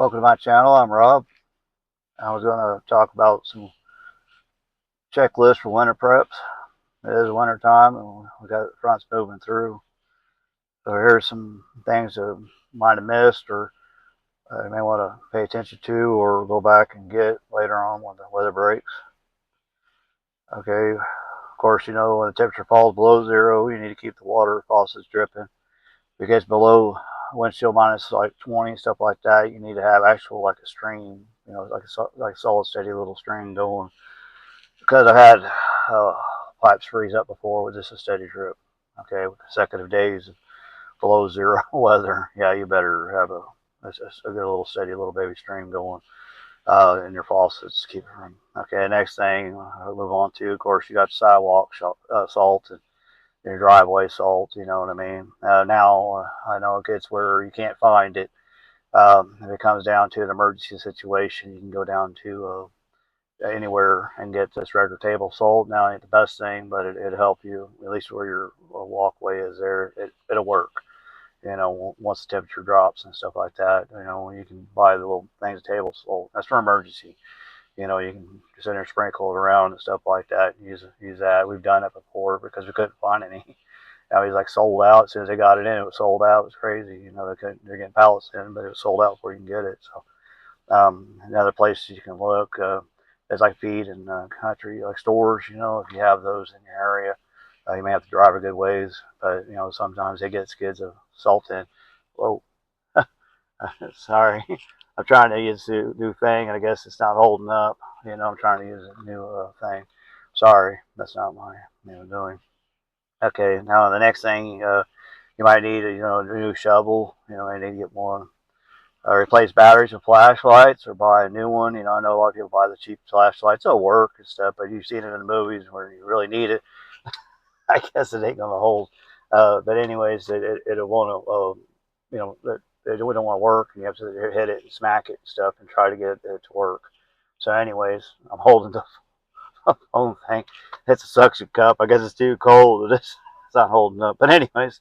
Welcome to my channel. I'm Rob. I was going to talk about some checklists for winter preps. It is winter time and we got the fronts moving through. So here's some things that you might have missed or you may want to pay attention to or go back and get later on when the weather breaks. Okay, of course, you know when the temperature falls below zero, you need to keep the water faucets dripping. If it gets below windshield minus like 20, stuff like that, you need to have actual like a stream, like a solid steady little stream going. Because I've had pipes freeze up before with just a steady drip. Okay, with consecutive days of below zero weather, yeah, you better have a good little steady little baby stream going in your faucets to keep it from. Okay, next thing I'll move on to, of course, you got sidewalk salt and your driveway salt. You know what I mean? Now I know it gets where you can't find it. If it comes down to an emergency situation, you can go down to anywhere and get this regular table salt. Now, it ain't the best thing, but it'll help you, at least where your walkway is there. It'll work, once the temperature drops and stuff like that. You can buy the little things of table salt. That's for emergency. You can just in there sprinkle it around and stuff like that. And use that. We've done it before because we couldn't find any. Now he's like sold out. As soon as they got it in, it was sold out. It was crazy. They're getting pallets in, but it was sold out before you can get it. So another place you can look. There's like feed and country like stores. If you have those in your area, you may have to drive a good ways, but sometimes they get skids of salt in. Whoa, sorry, I'm trying to use a new thing, and I guess it's not holding up. I'm trying to use a new thing. Sorry, that's not my doing. Okay, now the next thing you might need a new shovel. I need to get one. Replace batteries with flashlights or buy a new one. I know a lot of people buy the cheap flashlights. They'll work and stuff, but you've seen it in the movies where you really need it. I guess it ain't gonna hold. But anyways, it won't. It don't want to work, and you have to hit it and smack it and stuff and try to get it to work. So, anyways, I'm holding the phone thing. It's a suction cup. I guess it's too cold. It's not holding up. But anyways,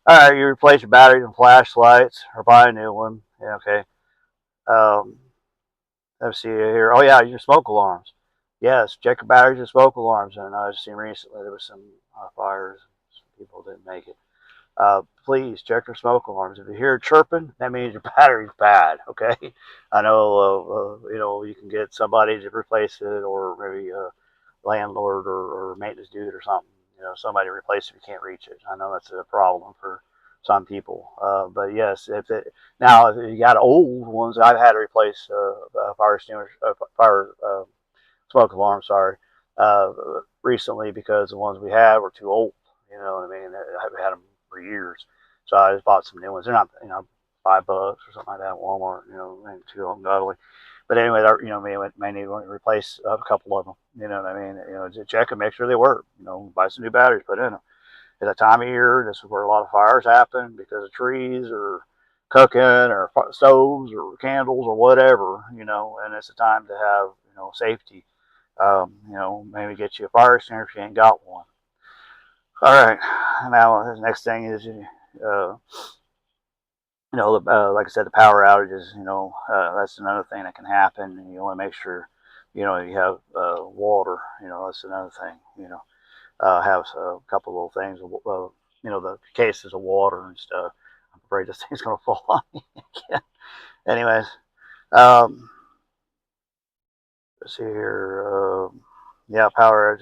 all right. You replace your batteries and flashlights or buy a new one. Yeah, okay. Um, let's see here. Oh yeah, your smoke alarms. Yes, check your batteries and smoke alarms. And I just seen recently there was some fires. Some people didn't make it. Please check your smoke alarms. If you hear chirping, that means your battery's bad. Okay. I know. You can get somebody to replace it, or maybe a landlord or maintenance dude or something. Somebody to replace it if you can't reach it. I know that's a problem for some people. But yes, now if you got old ones, I've had to replace fire extinguisher, fire smoke alarm. Sorry, uh, recently because the ones we had were too old. You know what I mean? I've had them for years, so I just bought some new ones. They're not, $5 or something like that at Walmart. Ain't too ungodly. But anyway, may need to replace a couple of them. You know what I mean? Just check and make sure they work. Buy some new batteries, put in them. At a time of year, this is where a lot of fires happen because of trees or cooking or stoves or candles or whatever. And it's a time to have safety. Maybe get you a fire extinguisher if you ain't got one. All right. Now the next thing is uh, like I said, the power outages. That's another thing that can happen, and you want to make sure you have water. That's another thing. Have a couple of little things. The cases of water and stuff. I'm afraid this thing's gonna fall on me again. Anyways, um, let's see here. Yeah, power.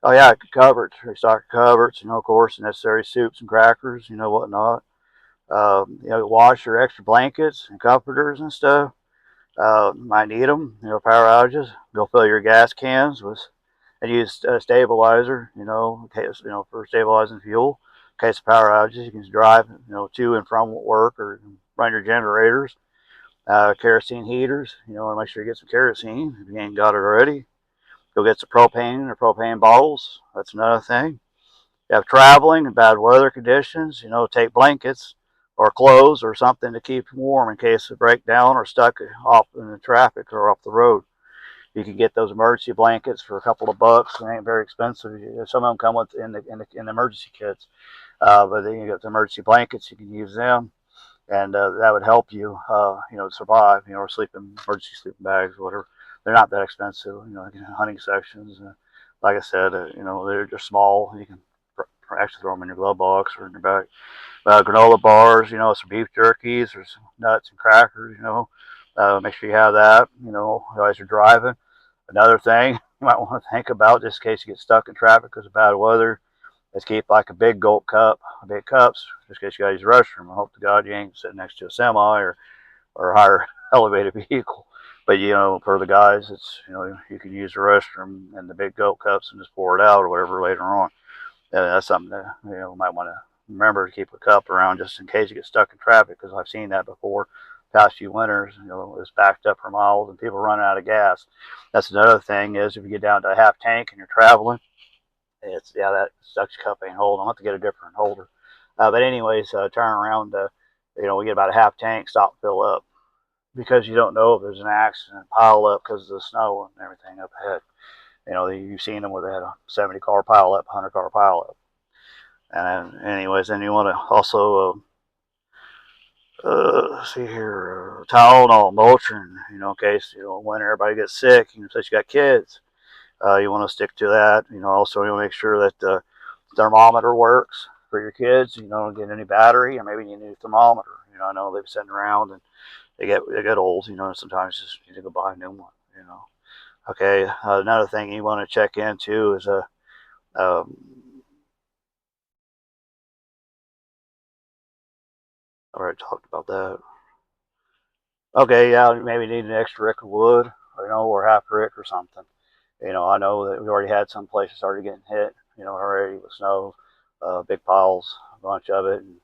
Oh yeah, cupboards. Restock cupboards. Of course, necessary soups and crackers. Whatnot. Wash your extra blankets and comforters and stuff. Might need them. Power outages. Go fill your gas cans with and use a stabilizer. In case for stabilizing fuel. In case of power outages, you can drive to and from work or run your generators. Kerosene heaters. Make sure you get some kerosene if you ain't got it already. Go get some propane or propane bottles. That's another thing. You have traveling and bad weather conditions. Take blankets or clothes or something to keep warm in case of breakdown or stuck off in the traffic or off the road. You can get those emergency blankets for a couple of bucks. They ain't very expensive. Some of them come in the emergency kits. But then you get the emergency blankets. You can use them. and that would help you, survive. Or sleeping emergency sleeping bags, or whatever. They're not that expensive. Like in hunting sections. Like I said, they're small. You can actually throw them in your glove box or in your bag. Granola bars, some beef jerkies or some nuts and crackers. Make sure you have that. As you're driving. Another thing you might want to think about, just in case you get stuck in traffic because of bad weather, is keep like a big gulp cup, big cups, just in case you got to use the restroom. I hope to God you ain't sitting next to a semi or a higher elevated vehicle. But for the guys, it's you can use the restroom and the big gulp cups and just pour it out or whatever later on. That's something that might want to remember to keep a cup around just in case you get stuck in traffic, because I've seen that before. Past few winters, it's backed up for miles and people running out of gas. That's another thing is if you get down to a half tank and you're traveling, that sucks cup ain't holding. I'll have to get a different holder. But anyways, turn around. We get about a half tank, stop and fill up, because you don't know if there's an accident, pile up because of the snow and everything up ahead. You've seen them where they had a 70 car pile up, 100 car pile up. And anyways, then you want to also see here, Tylenol, Motrin, in case when everybody gets sick, since you got kids, you want to stick to that. Also you want to make sure that the thermometer works for your kids. Don't get any battery, or maybe you need a new thermometer. I know they've sitting around and they get old. Sometimes you just need to go buy a new one. Okay. Another thing you want to check into is um, I already talked about that. Okay, yeah, maybe need an extra rick of wood, or half a rick or something. I know that we already had some places already getting hit, already with snow, big piles, a bunch of it, and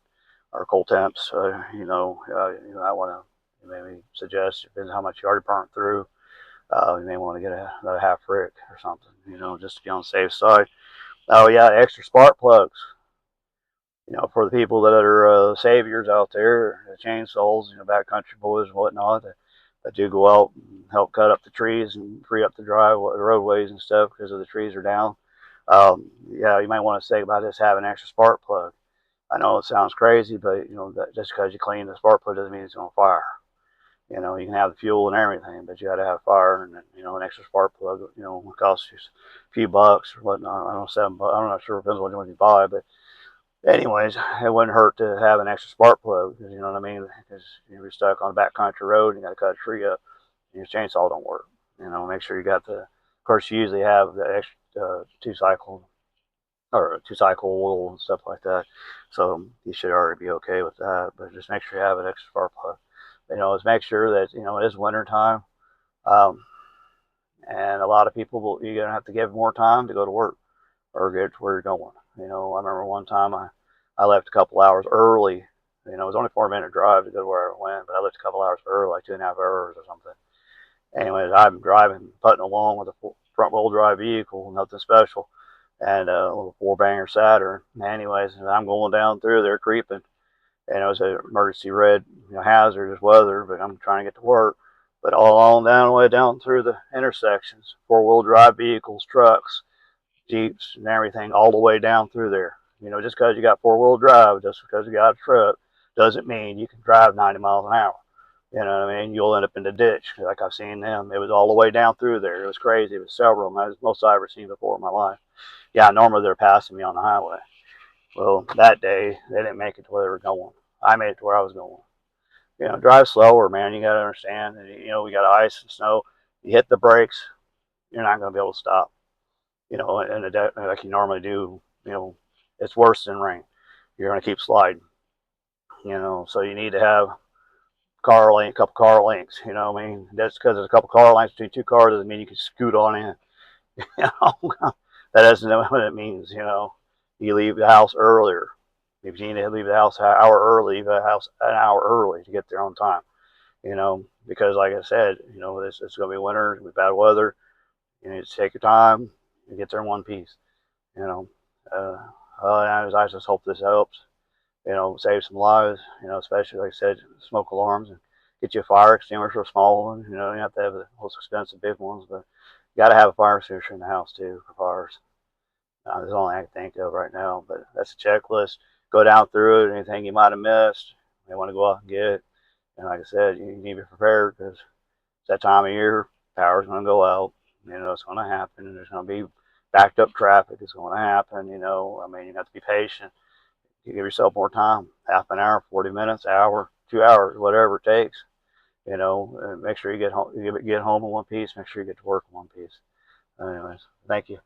our cold temps. I want to maybe suggest, depends how much you already burnt through. You may want to get another half rick or something, just to be on the safe side. Oh yeah, extra spark plugs. For the people that are saviors out there, the chainsaws, backcountry boys and whatnot, that do go out and help cut up the trees and free up the roadways and stuff because of the trees are down. Yeah, you might want to say about this having an extra spark plug. I know it sounds crazy, but that just because you clean the spark plug doesn't mean it's on fire. You can have the fuel and everything, but you got to have fire, and an extra spark plug, will cost you a few bucks or whatnot. I don't know, $7. I'm not sure, depends on what you buy, but anyways, it wouldn't hurt to have an extra spark plug, because you know what I mean. Because you're stuck on a backcountry road and you got to cut a tree up, and your chainsaw don't work. Make sure you got the. Of course, you usually have the extra two cycle oil and stuff like that, so you should already be okay with that. But just make sure you have an extra spark plug. Just make sure that it is winter time, um, and a lot of people you're gonna have to give more time to go to work or get to where you're going. I remember one time I left a couple hours early. It was only a 4 minute drive to go to where I went, but I left a couple hours early, like 2.5 hours or something. Anyways, I'm driving, putting along with a front wheel drive vehicle, nothing special, and a little four banger Saturn. Anyways, I'm going down through there creeping, and it was an emergency red, hazardous weather, but I'm trying to get to work. But all along down the way down through the intersections, four-wheel drive vehicles, trucks, Jeeps, and everything, all the way down through there. Just because you got four-wheel drive, just because you got a truck, doesn't mean you can drive 90 miles an hour. You know what I mean? You'll end up in the ditch, like I've seen them. It was all the way down through there. It was crazy. It was several of them. That was the most I've ever seen before in my life. Yeah, normally they're passing me on the highway. Well, that day, they didn't make it to where they were going. I made it to where I was going. Drive slower, man. You got to understand. We got ice and snow. You hit the brakes, you're not going to be able to stop. Like you normally do. It's worse than rain. You're going to keep sliding. So you need to have a couple car lengths. What I mean, that's because there's a couple car lengths between two cars doesn't mean you can scoot on in. That doesn't know what it means. You leave the house earlier. If you need to leave the house an hour early, leave the house an hour early to get there on time. Because like I said, it's going to be winter, it's going to be bad weather. You need to take your time and get there in one piece. You know, uh, I just hope this helps. Save some lives. Especially like I said, smoke alarms, and get you a fire extinguisher, a small one. You don't have to have the most expensive big ones, but you got to have a fire extinguisher in the house too for fires. That's the only thing I can think of right now. But that's a checklist. Go down through it. Anything you might have missed, They want to go out and get it. And like I said, you need to be prepared because it's that time of year, power's going to go out. It's going to happen. There's going to be backed up traffic. It's going to happen. I mean, you have to be patient. You give yourself more time, half an hour, 40 minutes, hour, 2 hours, whatever it takes. And make sure you get home in one piece. Make sure you get to work in one piece. Anyways, thank you.